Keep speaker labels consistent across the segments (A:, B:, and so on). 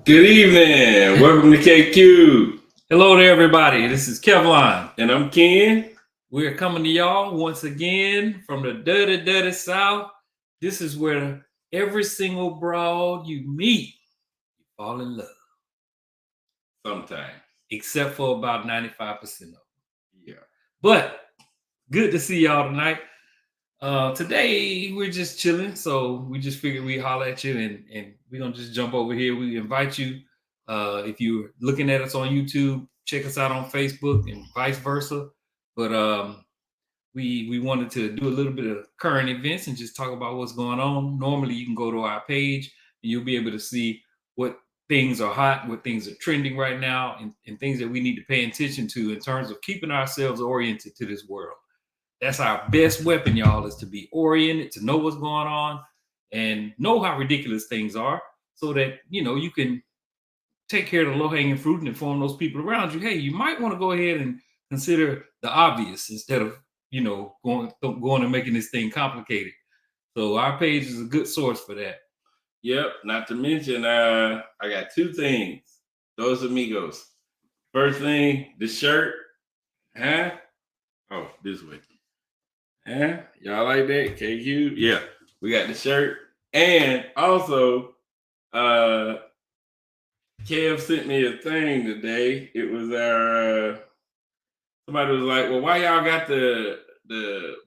A: Good evening. Welcome to KQ.
B: Hello there, everybody. This is Kevlon.
A: And I'm Ken.
B: We're coming to y'all once again from the dirty South. This is where every single broad you meet, you fall in love.
A: Sometimes.
B: Except for about 95% of them.
A: Yeah.
B: But good to see y'all tonight. Today, we're just chilling. So we just figured we'd holler at you and we're going to just jump over here. We invite you. If you're looking at us on YouTube, check us out on Facebook and vice versa. But we wanted to do a little bit of current events and just talk about what's going on. Normally, you can go to our page and you'll be able to see what things are hot, what things are trending right now, and things that we need to pay attention to in terms of keeping ourselves oriented to this world. That's our best weapon, y'all, is to be oriented, to know what's going on and know how ridiculous things are so that, you can take care of the low-hanging fruit and inform those people around you. Hey, you might want to go ahead and consider the obvious instead of, going and making this thing complicated. So our page is a good source for that.
A: Yep. Not to mention, I got two things. Dos amigos. First thing, the shirt. Huh? Oh, this way. Huh? Y'all like that? KQ? Yeah. We got the shirt. And also, Kev sent me a thing today. It was our somebody was like, well, why y'all got the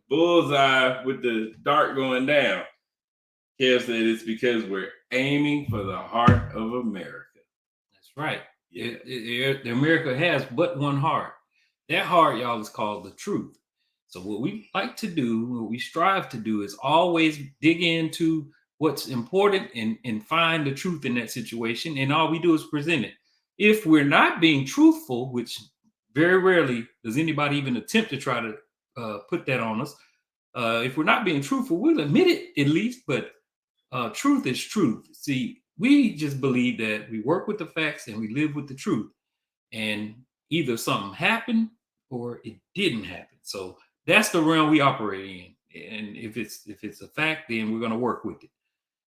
A: bullseye with the dart going down? Kev said it's because we're aiming for the heart of America.
B: That's right. Yeah. America has but one heart. That heart, y'all, is called the truth. So what we like to do, what we strive to do, is always dig into what's important and find the truth in that situation. And all we do is present it. If we're not being truthful, which very rarely does anybody even attempt to try to put that on us. If we're not being truthful, we'll admit it at least, but truth is truth. See, we just believe that we work with the facts and we live with the truth. And either something happened or it didn't happen. So that's the realm we operate in. And if it's a fact, then we're going to work with it.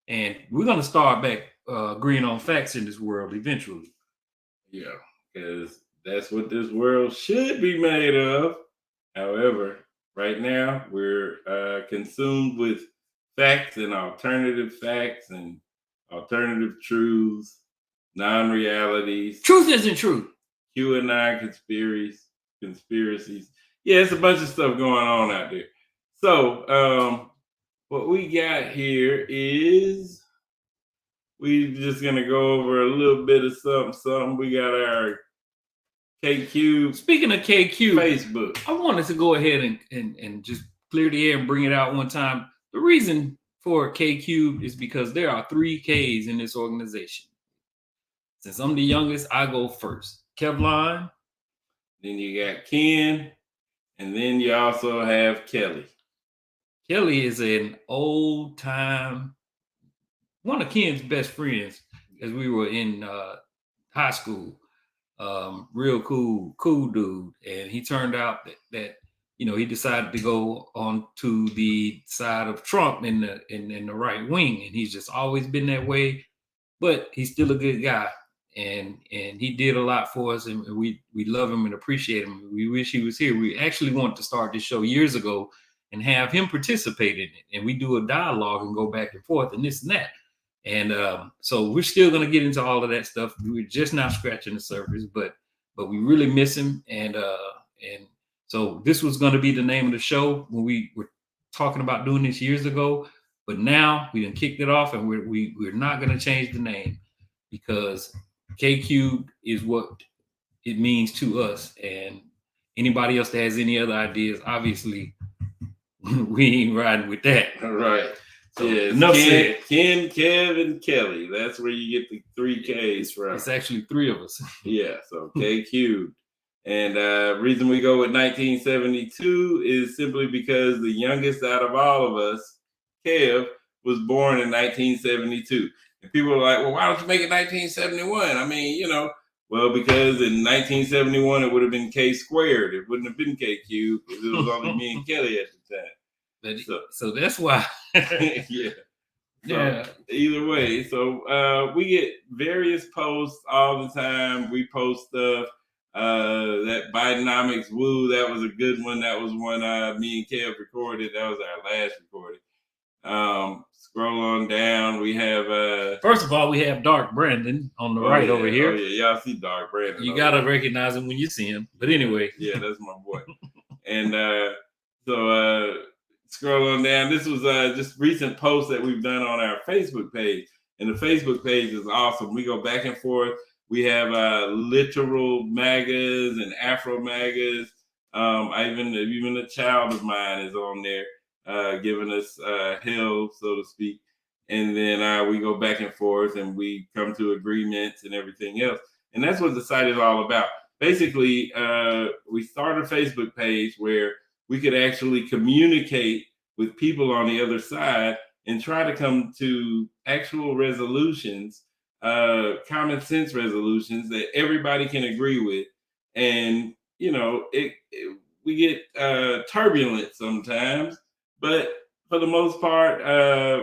B: And we're going to start back agreeing on facts in this world eventually.
A: Yeah, because that's what this world should be made of. However, right now we're consumed with facts and alternative facts and alternative truths, non-realities.
B: Truth isn't truth.
A: QAnon conspiracies. Yeah, it's a bunch of stuff going on out there. So what we got here is we're just gonna go over a little bit of something. We got our KQ.
B: Speaking of KQ,
A: Facebook.
B: I wanted to go ahead and just clear the air and bring it out one time. The reason for KQ is because there are 3 Ks in this organization. Since I'm the youngest, I go first. Kevlon.
A: Then you got Ken. And then you also have Kelly.
B: Kelly is an old time, one of Ken's best friends as we were in high school. Real cool dude. And he turned out that he decided to go on to the side of Trump in the right wing. And he's just always been that way. But he's still a good guy. And he did a lot for us, and we love him and appreciate him. We wish he was here. We actually wanted to start this show years ago and have him participate in it. And we do a dialogue and go back and forth and this and that. And so we're still going to get into all of that stuff. We're just now scratching the surface, but we really miss him. And so this was going to be the name of the show when we were talking about doing this years ago. But now we done kicked it off, and we're not going to change the name because KQ is what it means to us. And anybody else that has any other ideas, obviously, we ain't riding with that.
A: All right.
B: So,
A: yeah, Ken, Kev, and Kelly. That's where you get the 3 Ks from.
B: It's actually 3 of us.
A: Yeah, so KQ. And reason we go with 1972 is simply because the youngest out of all of us, Kev, was born in 1972. And people are like, well, why don't you make it 1971? I mean, well, because in 1971, it would have been K squared. It wouldn't have been KQ because it was only me and Kelly at the time.
B: So that's why.
A: Yeah.
B: Yeah.
A: Either way, so we get various posts all the time. We post stuff. That Bidenomics Woo, that was a good one. That was one me and Kev recorded. That was our last recording. Scroll on down. We have
B: First of all, we have Dark Brandon on the right over here.
A: Oh yeah, y'all see Dark Brandon.
B: You gotta recognize him when you see him. But anyway.
A: Yeah, that's my boy. And so scroll on down. This was just recent posts that we've done on our Facebook page. And the Facebook page is awesome. We go back and forth. We have literal MAGAs and Afro MAGAs. Even a child of mine is on there giving us hell, so to speak. And then we go back and forth and we come to agreements and everything else. And that's what the site is all about. Basically, we started a Facebook page where we could actually communicate with people on the other side and try to come to actual resolutions, common sense resolutions that everybody can agree with. And, you know, we get turbulent sometimes, but for the most part,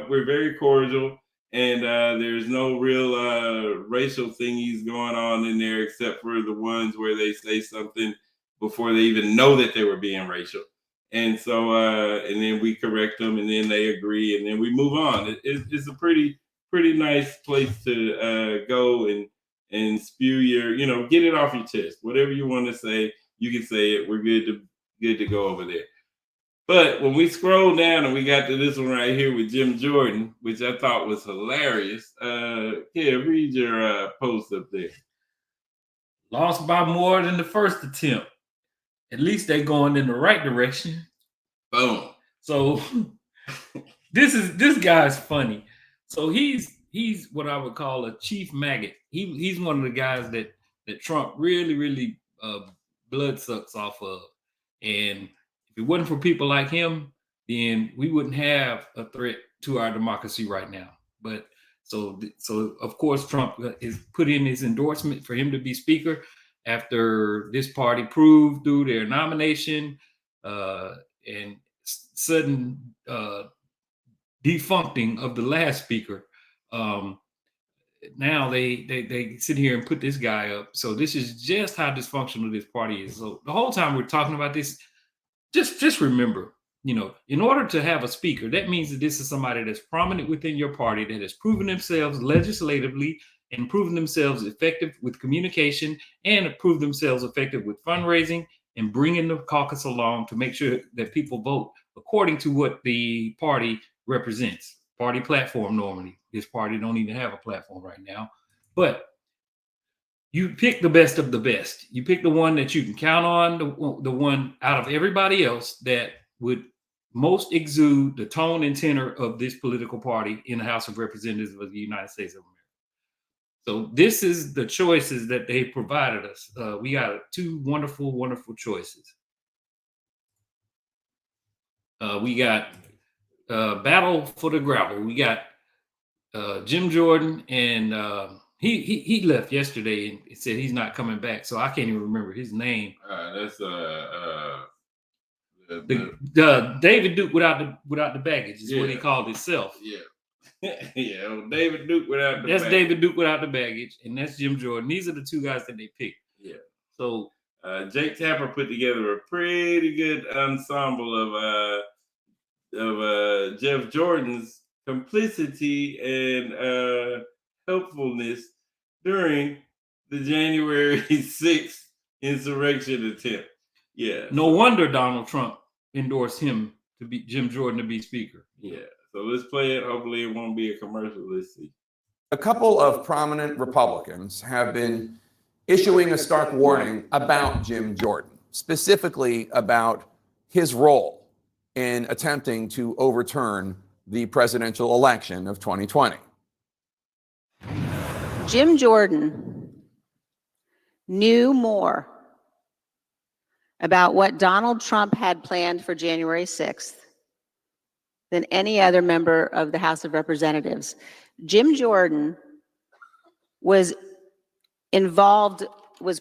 A: we're very cordial. And there's no real racial thingies going on in there, except for the ones where they say something before they even know that they were being racial. And so, and then we correct them, and then they agree, and then we move on. It's a pretty nice place to go and spew your, you know, get it off your chest. Whatever you want to say, you can say it. We're good to go over there. But when we scroll down and we got to this one right here with Jim Jordan, which I thought was hilarious. Read your post up there.
B: Lost by more than the first attempt. At least they're going in the right direction.
A: Boom.
B: So this guy's funny. So he's what I would call a chief maggot. He's one of the guys that Trump really blood sucks off of. And if it wasn't for people like him, then we wouldn't have a threat to our democracy right now. But so of course Trump is put in his endorsement for him to be speaker after this party proved through their nomination and sudden defuncting of the last speaker. Now they sit here and put this guy up. So this is just how dysfunctional this party is. So the whole time we're talking about this, just remember, you know, in order to have a speaker, that means that this is somebody that's prominent within your party, that has proven themselves legislatively and proven themselves effective with communication and prove themselves effective with fundraising and bringing the caucus along to make sure that people vote according to what the party represents. Party platform normally. This party don't even have a platform right now. But you pick the best of the best. You pick the one that you can count on, the one out of everybody else that would most exude the tone and tenor of this political party in the House of Representatives of the United States of America. So this is the choices that they provided us. We got two wonderful choices. We got Battle for the Gravel. We got Jim Jordan, and he left yesterday and said he's not coming back. So I can't even remember his name.
A: That's
B: David Duke without the baggage is what he called himself.
A: Yeah. Yeah, David Duke without the
B: baggage. That's David Duke without the baggage, and that's Jim Jordan. These are the two guys that they picked.
A: Yeah.
B: So
A: Jake Tapper put together a pretty good ensemble of Jeff Jordan's complicity and helpfulness during the January 6th insurrection attempt. Yeah.
B: No wonder Donald Trump endorsed him to be Jim Jordan to be speaker.
A: Yeah. So let's play it. Hopefully it won't be a commercial. Let's see.
C: A couple of prominent Republicans have been issuing a stark warning about Jim Jordan, specifically about his role in attempting to overturn the presidential election of 2020.
D: Jim Jordan knew more about what Donald Trump had planned for January 6th than any other member of the House of Representatives. Jim Jordan was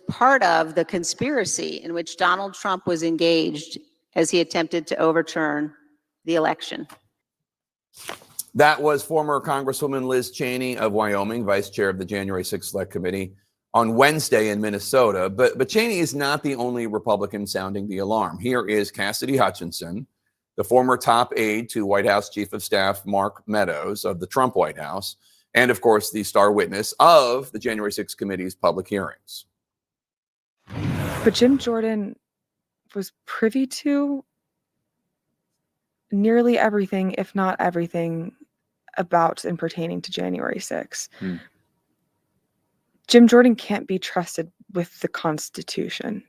D: part of the conspiracy in which Donald Trump was engaged as he attempted to overturn the election.
C: That was former Congresswoman Liz Cheney of Wyoming, vice chair of the January 6th Select Committee, on Wednesday in Minnesota. But Cheney is not the only Republican sounding the alarm. Here is Cassidy Hutchinson, the former top aide to White House Chief of Staff Mark Meadows of the Trump White House, and of course, the star witness of the January 6th Committee's public hearings.
E: But Jim Jordan was privy to nearly everything, if not everything, about and pertaining to January 6th. Jim Jordan can't be trusted with the Constitution.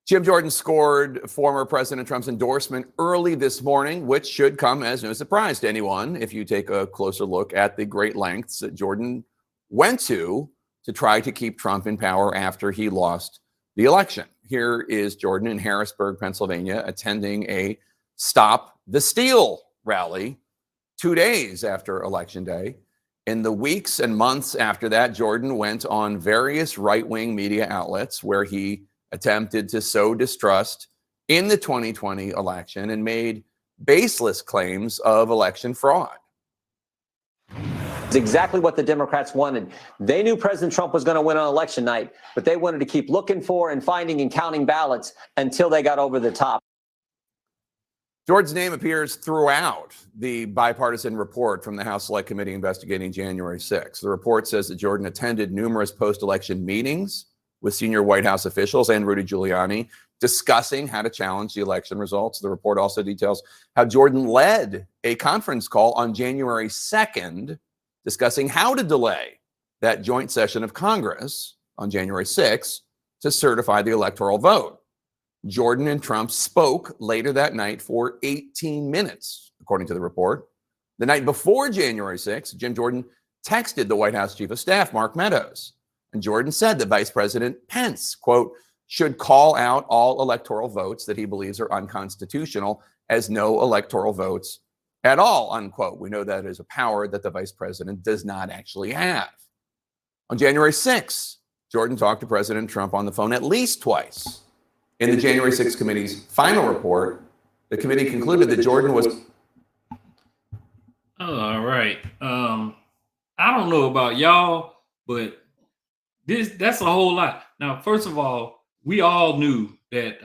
C: Jim Jordan scored former President Trump's endorsement early this morning, which should come as no surprise to anyone if you take a closer look at the great lengths that Jordan went to try to keep Trump in power after he lost the election. Here is Jordan in Harrisburg, Pennsylvania, attending a Stop the Steal rally 2 days after Election Day. In the weeks and months after that, Jordan went on various right-wing media outlets where he attempted to sow distrust in the 2020 election and made baseless claims of election fraud.
F: It's exactly what the Democrats wanted. They knew President Trump was going to win on election night, but they wanted to keep looking for and finding and counting ballots until they got over the top.
C: Jordan's name appears throughout the bipartisan report from the House Select Committee investigating January 6th. The report says that Jordan attended numerous post-election meetings with senior White House officials and Rudy Giuliani discussing how to challenge the election results. The report also details how Jordan led a conference call on January 2nd discussing how to delay that joint session of Congress on January 6th to certify the electoral vote. Jordan and Trump spoke later that night for 18 minutes, according to the report. The night before January 6th, Jim Jordan texted the White House Chief of Staff, Mark Meadows. And Jordan said that Vice President Pence, quote, should call out all electoral votes that he believes are unconstitutional as no electoral votes at all, unquote. We know that is a power that the vice president does not actually have. On January 6th, Jordan talked to President Trump on the phone at least twice. In the January 6th committee's final report, the committee concluded that Jordan was...
B: All right. I don't know about y'all, but that's a whole lot. Now, first of all, we all knew that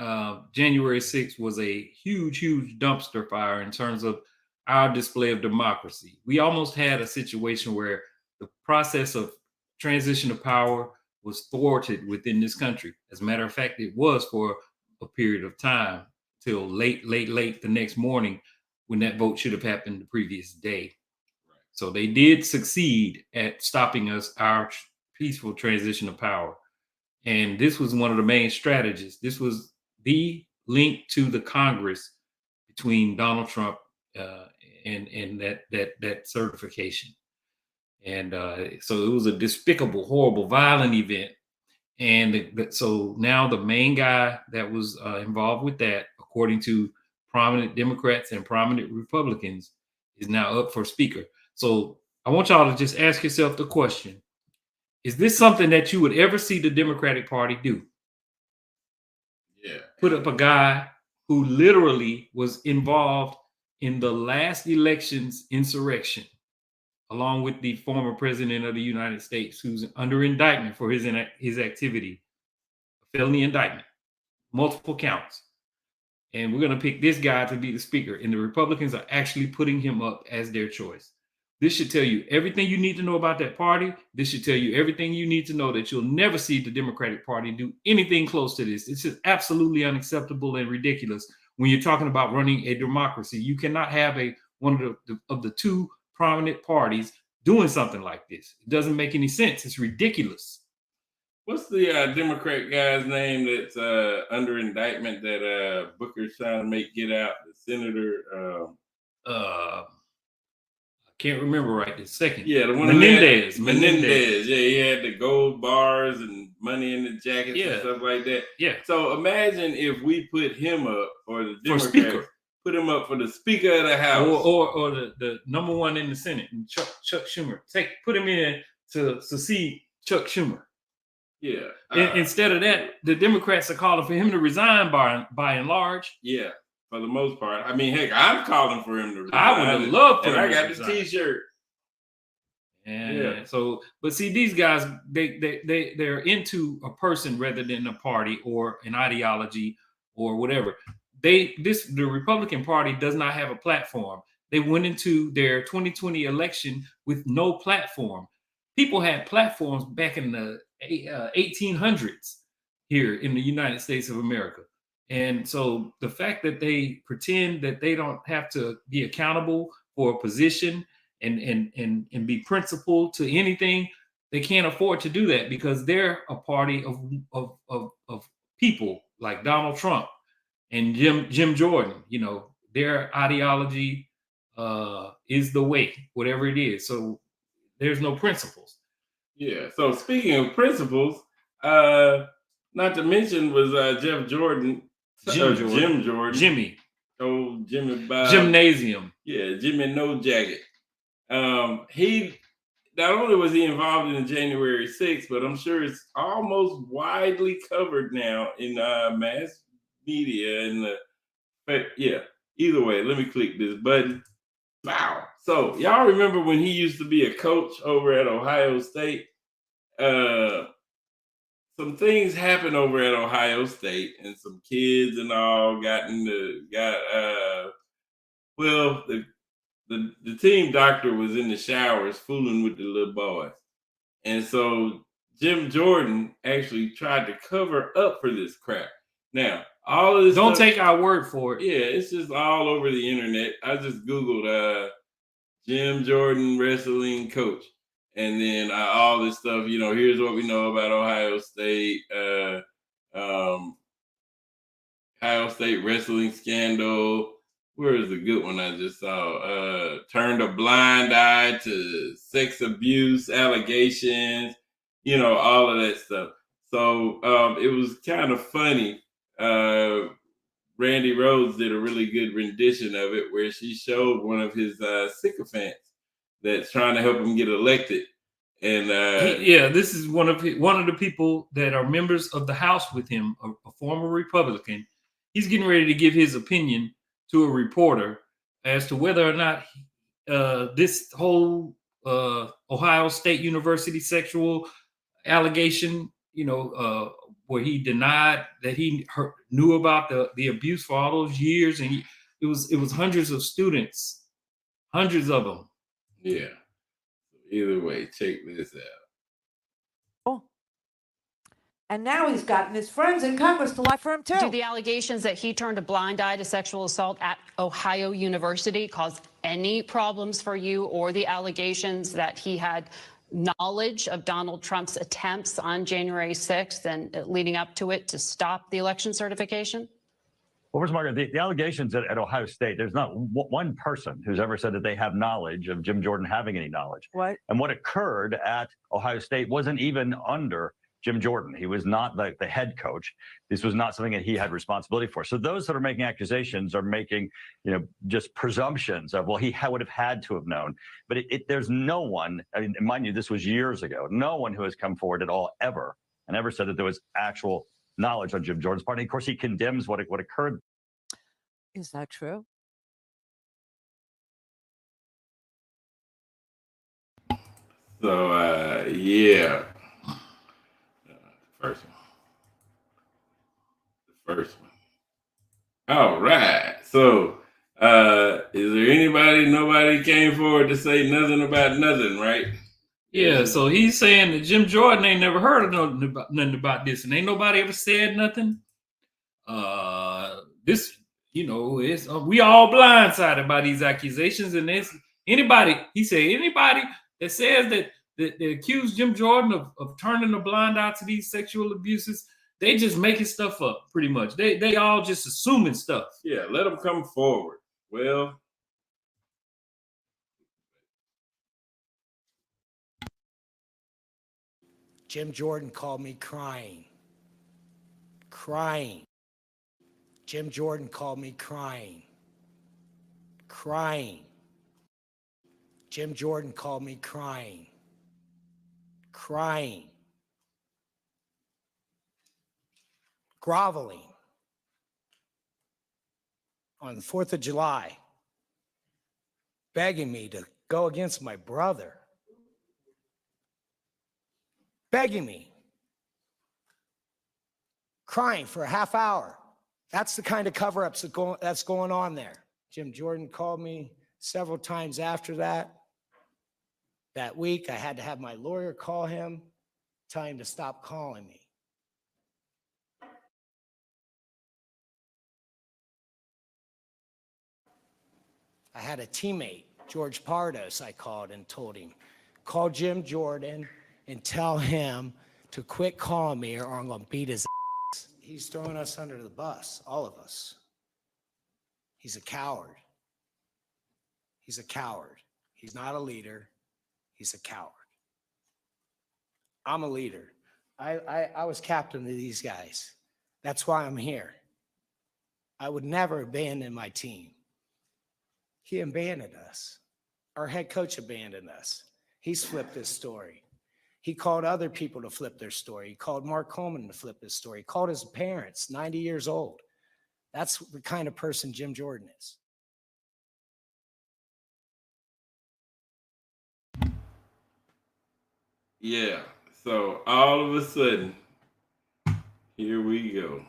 B: January 6th was a huge, huge dumpster fire in terms of our display of democracy. We almost had a situation where the process of transition of power was thwarted within this country. As a matter of fact, it was for a period of time till late the next morning when that vote should have happened the previous day. So they did succeed at stopping our peaceful transition of power. And this was one of the main strategies. This was the link to the Congress between Donald Trump and that certification. And so it was a despicable, horrible, violent event. And so now the main guy that was involved with that, according to prominent Democrats and prominent Republicans, is now up for speaker. So I want y'all to just ask yourself the question: is this something that you would ever see the Democratic Party do?
A: Yeah.
B: Put up a guy who literally was involved in the last election's insurrection, along with the former president of the United States, who's under indictment for his activity, a felony indictment, multiple counts. And we're going to pick this guy to be the speaker. And the Republicans are actually putting him up as their choice. This should tell you everything you need to know about that party. This should tell you everything you need to know that you'll never see the Democratic Party do anything close to this. It's just absolutely unacceptable and ridiculous when you're talking about running a democracy. You cannot have one of the two prominent parties doing something like this. It doesn't make any sense. It's ridiculous.
A: What's the Democrat guy's name that's under indictment that Booker's trying to make get out? The senator.
B: I can't remember right this second.
A: Yeah, the one
B: Menendez.
A: Menendez. Yeah, he had the gold bars and money in the jackets and stuff like that.
B: Yeah.
A: So imagine if we put him up, or the Democrats
B: speaker.
A: Put him up for the Speaker of the House,
B: or the number one in the Senate, and Chuck Schumer. Put him in to succeed Chuck Schumer.
A: Yeah.
B: Instead of that, the Democrats are calling for him to resign by and large.
A: Yeah. for the most part. I mean, heck, I'm calling for him to resign.
B: I would have loved for
A: and
B: him
A: I
B: to
A: got the
B: resign.
A: T-shirt.
B: And
A: Yeah.
B: so, but see, these guys, they're into a person rather than a party or an ideology or whatever. The Republican Party does not have a platform. They went into their 2020 election with no platform. People had platforms back in the 1800s here in the United States of America. And so the fact that they pretend that they don't have to be accountable for a position and be principled to anything, they can't afford to do that because they're a party of people like Donald Trump and Jim Jordan. You know, their ideology is the way, whatever it is. So there's no principles.
A: Yeah. So speaking of principles, not to mention was Jeff Jordan, Jim Jordan,
B: Jimmy,
A: oh Jimmy Bob,
B: Gymnasium.
A: yeah, Jimmy No Jacket. He not only was he involved in the January 6th, but I'm sure it's almost widely covered now in mass media and yeah. Either way, let me click this button. Wow. So y'all remember when he used to be a coach over at Ohio State? Some things happened over at Ohio State, and some kids and all well, the team doctor was in the showers fooling with the little boys. And so Jim Jordan actually tried to cover up for this crap. Now, all of this
B: Don't
A: stuff,
B: take our word for it.
A: yeah, it's just all over the internet. I just Googled Jim Jordan wrestling coach. And then all this stuff, you know, here's what we know about Ohio State. Ohio State wrestling scandal. Where is the good one I just saw? Turned a blind eye to sex abuse allegations, you know, all of that stuff. So it was kind of funny. Randy Rhodes did a really good rendition of it where she showed one of his sycophants that's trying to help him get elected. And
B: this is one of the people that are members of the House with him, a former Republican. He's getting ready to give his opinion to a reporter as to whether or not this whole Ohio State University sexual allegation, where he denied that he knew about the abuse for all those years, and it was hundreds of students, hundreds of them.
A: Yeah. Either way, check this out.
G: And now he's gotten his friends in Congress to lie for him, too.
H: Do the allegations that he turned a blind eye to sexual assault at Ohio University cause any problems for you, or the allegations that he had knowledge of Donald Trump's attempts on January 6th and leading up to it to stop the election certification?
I: Well, first, Margaret, the allegations at Ohio State, there's not one person who's ever said that they have knowledge of Jim Jordan having any knowledge.
G: What?
I: And what occurred at Ohio State wasn't even under Jim Jordan. He was not the head coach. This was not something that he had responsibility for. So those that are making accusations are making, just presumptions of, well, he would have had to have known. But there's no one, I mean, mind you, this was years ago, no one who has come forward at all ever and ever said that there was actual knowledge on Jim Jordan's part. And of course, he condemns what occurred.
G: Is that true?
A: So, yeah. The first one. All right. So, is there nobody came forward to say nothing about nothing, right?
B: Yeah, so he's saying that Jim Jordan ain't never heard of nothing about this, and ain't nobody ever said nothing. This, it's we all blindsided by these accusations, and he said anybody that says that they accuse Jim Jordan of turning a blind eye to these sexual abuses, they just making stuff up, pretty much. They all just assuming stuff.
A: Yeah, let them come forward. Well,
J: Jim Jordan called me crying. Jim Jordan called me crying. Jim Jordan called me crying. Groveling on the 4th of July, begging me to go against my brother. Begging me. Crying for a half hour. That's the kind of cover-ups that's going on there. Jim Jordan called me several times after that. That week, I had to have my lawyer call him, tell him to stop calling me. I had a teammate, George Pardos, I called and told him, call Jim Jordan and tell him to quit calling me or I'm going to beat his ass. He's throwing us under the bus, all of us. He's a coward. He's a coward. He's not a leader. He's a coward. I'm a leader. I was captain of these guys. That's why I'm here. I would never abandon my team. He abandoned us. Our head coach abandoned us. He's flipped his story. He called other people to flip their story. He called Mark Coleman to flip his story. He called his parents, 90 years old. That's the kind of person Jim Jordan is.
A: Yeah. So all of a sudden, here we go.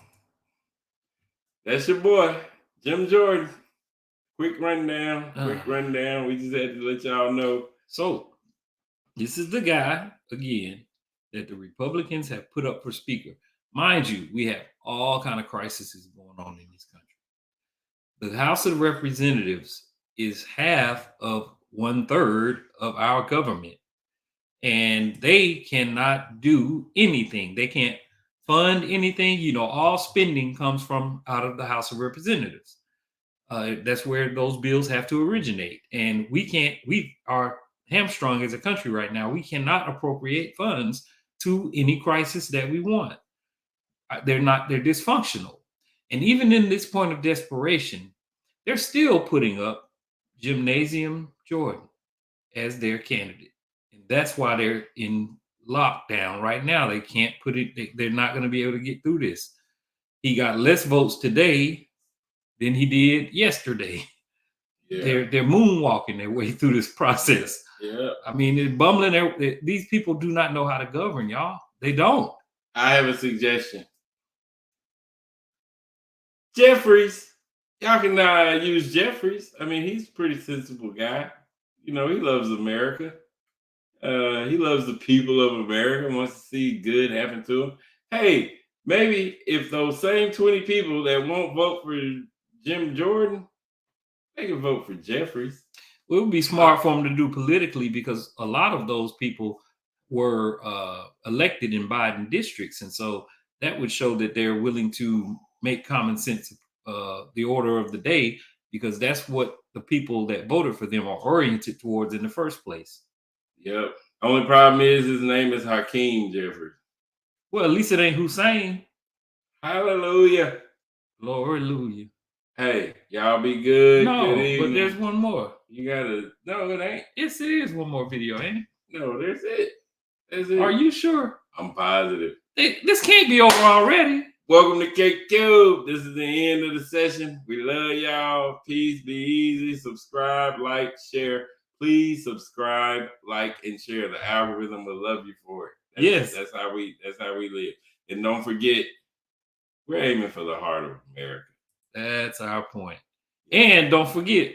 A: That's your boy, Jim Jordan. Quick rundown. We just had to let y'all know.
B: So this is the guy, again, that the Republicans have put up for speaker. Mind you, we have all kind of crises going on in this country. The House of Representatives is half of 1/3 of our government. And they cannot do anything. They can't fund anything. You know, all spending comes from out of the House of Representatives. That's where those bills have to originate. And we are hamstrung as a country right now. We cannot appropriate funds to any crisis that we want. They're dysfunctional. And even in this point of desperation, they're still putting up Gymnasium Jordan as their candidate. And that's why they're in lockdown right now. They can't put it, they're not going to be able to get through this. He got less votes today than he did yesterday.
A: Yeah.
B: They're moonwalking their way through this process.
A: Yeah.
B: I mean, they're bumbling. These people do not know how to govern, y'all. They don't.
A: I have a suggestion. Jeffries. Y'all can use Jeffries. I mean, he's a pretty sensible guy. You know, he loves America. He loves the people of America, wants to see good happen to him. Hey, maybe if those same 20 people that won't vote for Jim Jordan, they can vote for Jeffries.
B: It would be smart for them to do politically because a lot of those people were elected in Biden districts. And so that would show that they're willing to make common sense the order of the day, because that's what the people that voted for them are oriented towards in the first place.
A: Yep. Only problem is his name is Hakeem Jeffries.
B: Well, at least it ain't Hussein.
A: Hallelujah.
B: Hallelujah.
A: Hey, y'all be good.
B: No,
A: good
B: but there's one more.
A: You gotta. No, it ain't.
B: Yes, it is one more video, ain't it?
A: No, that's it. That's it.
B: Are you sure?
A: I'm positive.
B: This can't be over already.
A: Welcome to Cake Cube. This is the end of the session. We love y'all. Peace, be easy. Subscribe, like, share. Please subscribe, like, and share. The algorithm will love you for it.
B: Yes.
A: That's how we live. And don't forget, we're aiming for the heart of America.
B: That's our point. And don't forget,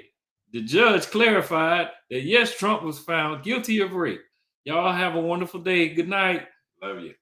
B: the judge clarified that yes, Trump was found guilty of rape. Y'all have a wonderful day. Good night.
A: Love you.